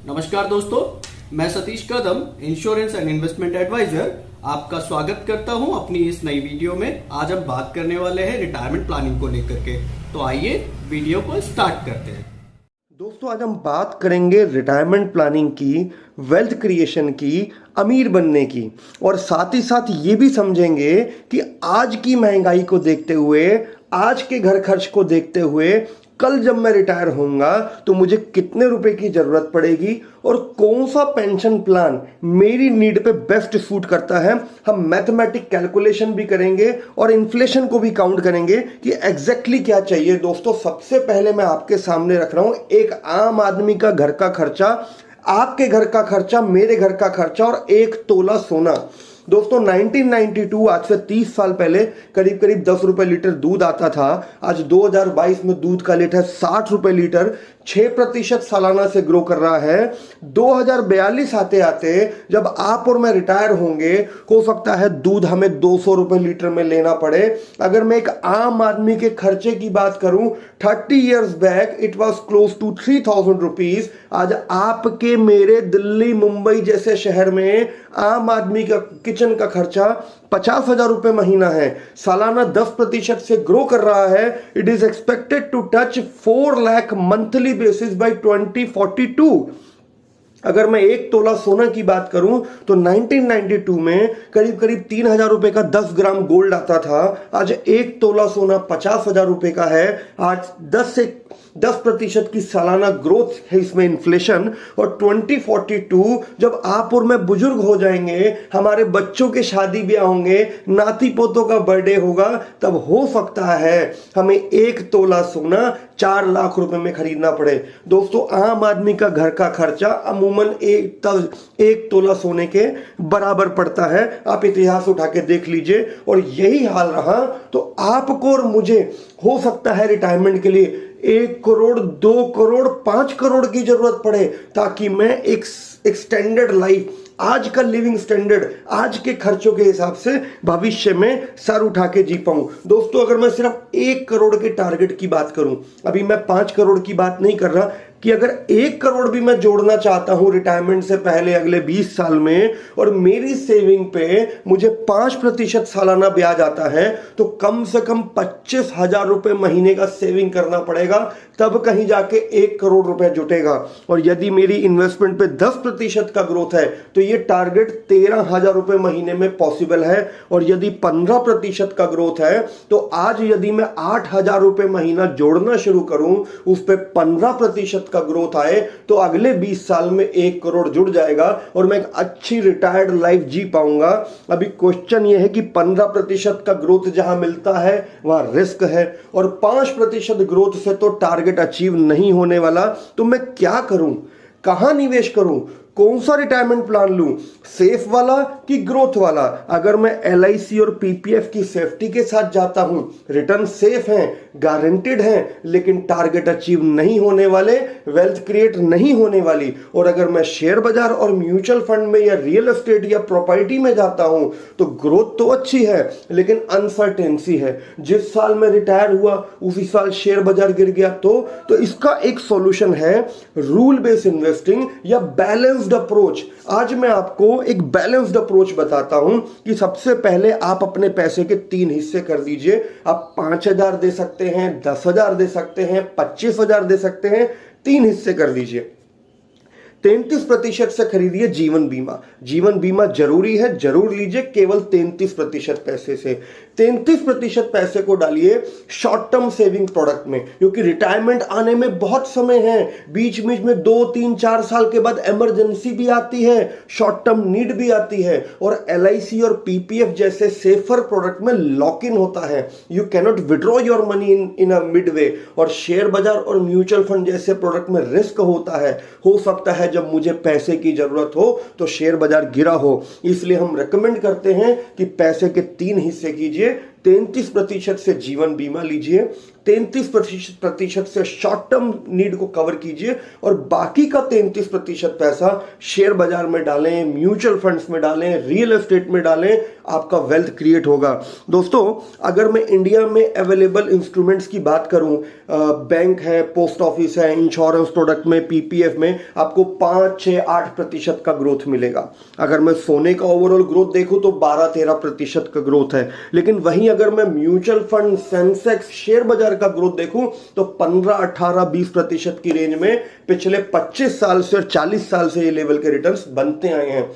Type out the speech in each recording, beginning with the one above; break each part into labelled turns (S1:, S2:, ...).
S1: नमस्कार दोस्तों, मैं सतीश कदम, इंश्योरेंस एंड इन्वेस्टमेंट एडवाइजर, आपका स्वागत करता हूं अपनी इस नई वीडियो में। आज हम बात करने वाले हैं रिटायरमेंट प्लानिंग को लेकर के। तो आइए वीडियो को स्टार्ट करते हैं।
S2: दोस्तों, आज हम बात करेंगे रिटायरमेंट प्लानिंग की, वेल्थ क्रिएशन की, अमीर बनने की, और साथ ही साथ ये भी समझेंगे कि आज की महंगाई को देखते हुए, आज के घर खर्च को देखते हुए, कल जब मैं रिटायर होऊंगा तो मुझे कितने रुपए की जरूरत पड़ेगी और कौन सा पेंशन प्लान मेरी नीड पे बेस्ट सूट करता है। हम मैथमेटिक कैलकुलेशन भी करेंगे और इन्फ्लेशन को भी काउंट करेंगे कि एग्जैक्टली क्या चाहिए। दोस्तों, सबसे पहले मैं आपके सामने रख रहा हूं एक आम आदमी का घर का खर्चा, आपके घर का खर्चा, मेरे घर का खर्चा और 1 तोला सोना। दोस्तों, 1992 आज से 30 साल पहले करीब करीब 10 रुपए लीटर दूध आता था। आज 2022 में दूध का रेट है 60 रुपए लीटर, 6% सालाना से ग्रो कर रहा है। 2042 आते आते जब आप और मैं रिटायर होंगे, हो सकता है दूध हमें 200 रुपए लीटर में लेना पड़े। अगर मैं एक आम आदमी के खर्चे की बात करूं, 30 years back it was close to 3000 rupees. आज आपके मेरे दिल्ली मुंबई जैसे शहर में आम आदमी का किचन का खर्चा 50,000 रुपए महीना है। सालाना 10% से ग्रो कर रहा है। It is expected to touch 4 lakh monthly basis by 2042। अगर मैं 1 तोला सोना की बात करूं तो 1992 में करीब करीब 3,000 रुपए का 10 ग्राम गोल्ड आता था। आज 1 तोला सोना 50,000 रुपए का है। आज 10% की सालाना ग्रोथ है इसमें, इन्फ्लेशन। और 2042 जब आप और मैं बुजुर्ग हो जाएंगे, हमारे बच्चों के शादी ब्याह होंगे, नाती पोतों का बर्थडे होगा, तब हो सकता है हमें 1 तोला सोना 4 लाख रुपए में खरीदना पड़े। दोस्तों, आम आदमी का घर का खर्चा अमूमन 1 तोला सोने के बराबर पड़ता है। आप इतिहास उठा के देख लीजिए, और यही हाल रहा तो आपको और मुझे हो सकता है रिटायरमेंट के लिए 1 करोड़, 2 करोड़, 5 करोड़ की जरूरत पड़े, ताकि मैं एक स्टैंडर्ड लाइफ, आज का लिविंग स्टैंडर्ड, आज के खर्चों के हिसाब से भविष्य में सर उठा के जी पाऊं। दोस्तों, अगर मैं सिर्फ 1 करोड़ के टारगेट की बात करूं, अभी मैं 5 करोड़ की बात नहीं कर रहा, कि अगर 1 करोड़ भी मैं जोड़ना चाहता हूं रिटायरमेंट से पहले अगले 20 साल में, और मेरी सेविंग पे मुझे 5% सालाना ब्याज आता है, तो कम से कम 25,000 रुपए महीने का सेविंग करना पड़ेगा, तब कहीं जाके 1 करोड़ रुपए जुटेगा। और यदि मेरी इन्वेस्टमेंट पे 10% का ग्रोथ है तो ये टारगेट 13,000 रुपए महीने में पॉसिबल है। और यदि 15% का ग्रोथ है तो आज यदि मैं 8,000 रुपए महीना जोड़ना शुरू करूं, उस पे 15% का ग्रोथ आए, तो अगले 20 साल में 1 करोड़ जुड़ जाएगा और मैं एक अच्छी रिटायर्ड लाइफ जी पाऊंगा। अभी क्वेश्चन यह है कि 15% का ग्रोथ जहां मिलता है वहां रिस्क है, और 5% ग्रोथ से तो टारगेट अचीव नहीं होने वाला। तो मैं क्या करूं, कहां निवेश करूं, कौन सा रिटायरमेंट प्लान लूं, सेफ वाला कि ग्रोथ वाला? अगर मैं LIC और PPF की सेफ्टी के साथ जाता हूं, रिटर्न सेफ हैं, गारंटेड हैं, लेकिन टारगेट अचीव नहीं होने वाले, वेल्थ क्रिएट नहीं होने वाली। और अगर मैं शेयर बाजार और म्यूचुअल फंड में या रियल एस्टेट या प्रॉपर्टी में जाता हूं, तो ग्रोथ तो अच्छी है लेकिन अनसर्टेनिटी है। जिस साल में रिटायर हुआ उसी साल शेयर बाजार गिर गया, तो इसका एक सॉल्यूशन है रूल बेस्ड इन्वेस्टिंग या बैलेंस अप्रोच। आज मैं आपको एक बैलेंस्ड अप्रोच बताता हूं कि सबसे पहले आप अपने पैसे के 3 हिस्से कर दीजिए। आप 5,000 दे सकते हैं, 10,000 दे सकते हैं, 25,000 दे सकते हैं, 3 हिस्से कर दीजिए। 33% से खरीदिए जीवन बीमा। जीवन बीमा जरूरी है, जरूर लीजिए, केवल 33% पैसे से। 33% पैसे को डालिए शॉर्ट टर्म सेविंग प्रोडक्ट में, क्योंकि रिटायरमेंट आने में बहुत समय है। बीच बीच में 2, 3, 4 साल के बाद इमरजेंसी भी आती है, शॉर्ट टर्म नीड भी आती है, और LIC और PPF जैसे सेफर प्रोडक्ट में लॉक इन होता है। You cannot withdraw your money in a mid way. और शेयर बाजार और म्यूचुअल फंड जैसे प्रोडक्ट में रिस्क होता है। हो सकता है जब मुझे पैसे की जरूरत हो तो शेयर बाजार गिरा हो, इसलिए हम रेकमेंड करते हैं कि पैसे के 3 हिस्से कीजिए। 33% से जीवन बीमा लीजिए, 33% से शॉर्ट टर्म नीड को कवर कीजिए और बाकी का 33% पैसा शेयर बाजार में डालें, म्यूचुअल फंड्स में डालें, रियल एस्टेट में डालें, आपका वेल्थ क्रिएट होगा। दोस्तों, अगर मैं इंडिया में अवेलेबल इंस्ट्रूमेंट्स की बात करूं, बैंक है, पोस्ट ऑफिस है, इंश्योरेंस प्रोडक्ट में, पीपीएफ में आपको 5, 6, 8% का ग्रोथ मिलेगा। अगर मैं सोने का ओवरऑल ग्रोथ देखूं तो 12-13% का ग्रोथ है। लेकिन वहीं अगर मैं म्यूचुअल फंड, सेंसेक्स, शेयर बाजार का ग्रोथ देखूं तो 15, 18, 20% की रेंज में पिछले 25 साल से और 40 साल से ये लेवल के रिटर्न्स बनते आए हैं।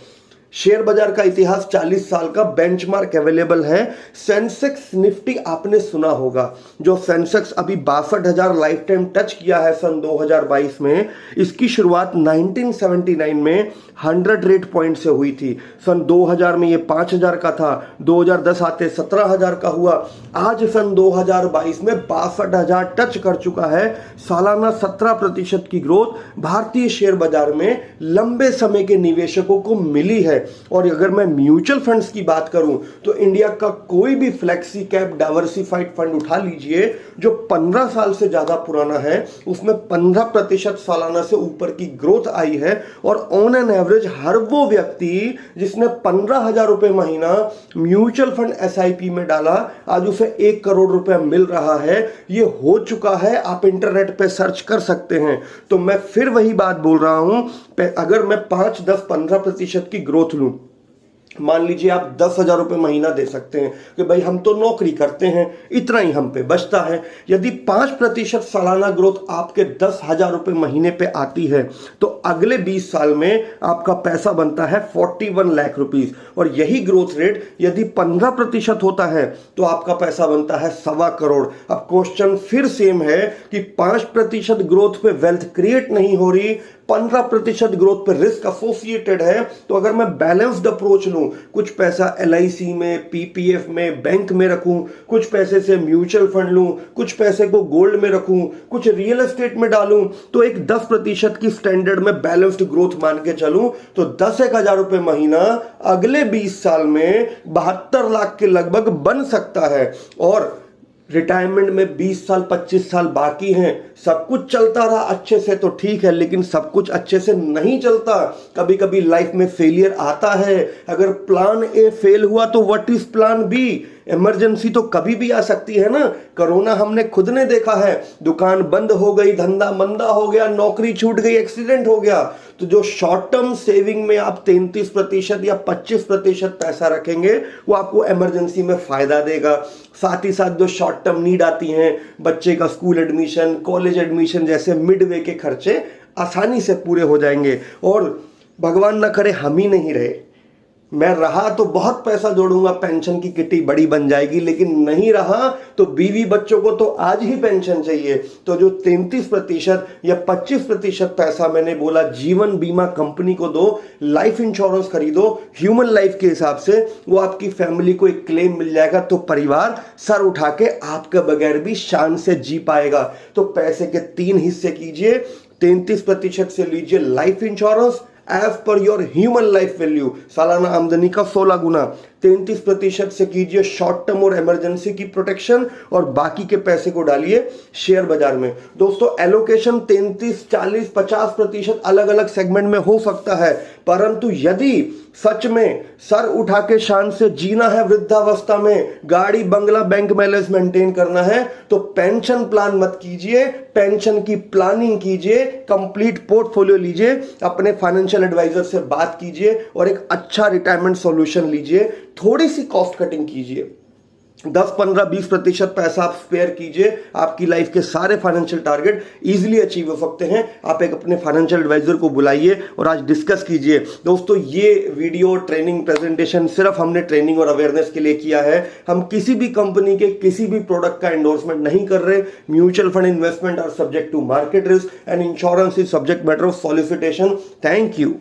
S2: शेयर बाजार का इतिहास 40 साल का बेंचमार्क अवेलेबल है। सेंसेक्स निफ्टी आपने सुना होगा, जो सेंसेक्स अभी 62,000 लाइफ टाइम टच किया है सन 2022 में। इसकी शुरुआत 1979 में 100 रेट पॉइंट से हुई थी। सन 2000 में ये 5,000 का था, 2010 आते 17,000 का हुआ। आज सन 2022 में 62,000 टच कर चुका है। सालाना 17% की ग्रोथ भारतीय शेयर बाजार में लंबे समय के निवेशकों को मिली है। और अगर मैं म्यूचुअल फंड्स की बात करूं तो इंडिया का कोई भी फ्लेक्सी कैप डाइवर्सिफाइड फंड उठा लीजिए जो 15 साल से ज्यादा पुराना है, उसमें 15% सालाना से ऊपर की ग्रोथ आई है। और ऑन एन एवरेज हर वो व्यक्ति जिसने 15,000 रुपए महीना म्यूचुअल फंड एसआईपी में डाला, आज उसे 1 करोड़ रुपए मिल रहा है। ये हो चुका है, आप इंटरनेट पे सर्च कर सकते हैं। तो मैं फिर वही बात बोल रहा हूं, अगर मैं 5, 10, 15% की ग्रोथ लूं, मान लीजिए आप 10,000 रुपए महीना दे सकते हैं कि भाई हम तो नौकरी करते हैं, इतना ही हम पे बचता है। यदि 5% सालाना ग्रोथ आपके 10,000 रुपए महीने पे आती है तो अगले 20 साल में आपका पैसा बनता है 41 लाख रुपीस। और यही ग्रोथ रेट यदि 15% होता है तो आपका पैसा बनता है 1.25 करोड़। अब क्वेश्चन फिर सेम है कि 5% ग्रोथ पे वेल्थ क्रिएट नहीं हो रही, 15% ग्रोथ पर रिस्क एसोसिएटेड है। तो अगर मैं बैलेंस्ड अप्रोच लूं, कुछ पैसा एलआईसी में, पीपीएफ में, बैंक में रखूं, कुछ पैसे से म्यूचुअल फंड लूं, कुछ पैसे को गोल्ड में रखूं, कुछ रियल एस्टेट में डालूं, तो एक 10% की स्टैंडर्ड में बैलेंस्ड ग्रोथ मान के चलूं तो 10,000 रुपए महीना अगले 20 साल में 72 लाख के लगभग बन सकता है। और रिटायरमेंट में 20 साल 25 साल बाकी हैं, सब कुछ चलता रहा अच्छे से तो ठीक है, लेकिन सब कुछ अच्छे से नहीं चलता। कभी कभी लाइफ में फेलियर आता है। अगर प्लान ए फेल हुआ तो what is plan B? Emergency तो कभी भी आ सकती है ना। कोरोना हमने खुद ने देखा है, दुकान बंद हो गई, धंधा मंदा हो गया, नौकरी छूट गई, एक्सीडेंट हो गया। तो जो शॉर्ट टर्म सेविंग में आप 33% या 25% पैसा रखेंगे वो आपको इमरजेंसी में फायदा देगा। साथ ही साथ जो शॉर्ट टर्म नीड आती हैं, बच्चे का स्कूल एडमिशन, कॉलेज एडमिशन जैसे मिड वे के खर्चे आसानी से पूरे हो जाएंगे। और भगवान ना करे हम ही नहीं रहे, मैं रहा तो बहुत पैसा जोड़ूंगा, पेंशन की किटी बड़ी बन जाएगी, लेकिन नहीं रहा तो बीवी बच्चों को तो आज ही पेंशन चाहिए। तो जो 33% या 25% पैसा मैंने बोला जीवन बीमा कंपनी को दो, लाइफ इंश्योरेंस खरीदो ह्यूमन लाइफ के हिसाब से, वो आपकी फैमिली को एक क्लेम मिल जाएगा तो परिवार सर उठा के आपके बगैर भी शान से जी पाएगा। तो पैसे के 3 हिस्से कीजिए, 33% से लीजिए life insurance as per your human life value, सालाना आमदनी का 16 गुना। 33% से कीजिए शॉर्ट टर्म और इमरजेंसी की प्रोटेक्शन और बाकी के पैसे को डालिए शेयर बाजार में। दोस्तों, एलोकेशन 33, 40, 50% अलग अलग सेगमेंट में हो सकता है, परंतु यदि सच में सर उठा के शान से जीना है वृद्धावस्था में, गाड़ी बंगला बैंक बैलेंस मेंटेन करना है, तो पेंशन प्लान मत कीजिए, पेंशन की प्लानिंग कीजिए, कंप्लीट पोर्टफोलियो लीजिए, अपने फाइनेंशियल एडवाइजर से बात कीजिए और एक अच्छा रिटायरमेंट सॉल्यूशन लीजिए। थोड़ी सी कॉस्ट कटिंग कीजिए, 10, 15, 20% पैसा आप स्पेयर कीजिए, आपकी लाइफ के सारे फाइनेंशियल टारगेट इजीली अचीव हो सकते हैं। आप एक अपने फाइनेंशियल एडवाइजर को बुलाइए और आज डिस्कस कीजिए। दोस्तों, ये वीडियो ट्रेनिंग प्रेजेंटेशन सिर्फ हमने ट्रेनिंग और अवेयरनेस के लिए किया है। हम किसी भी कंपनी के किसी भी प्रोडक्ट का एंडोर्समेंट नहीं कर रहे। Mutual fund investment are subject to market risk and insurance is subject matter of solicitation. Thank you.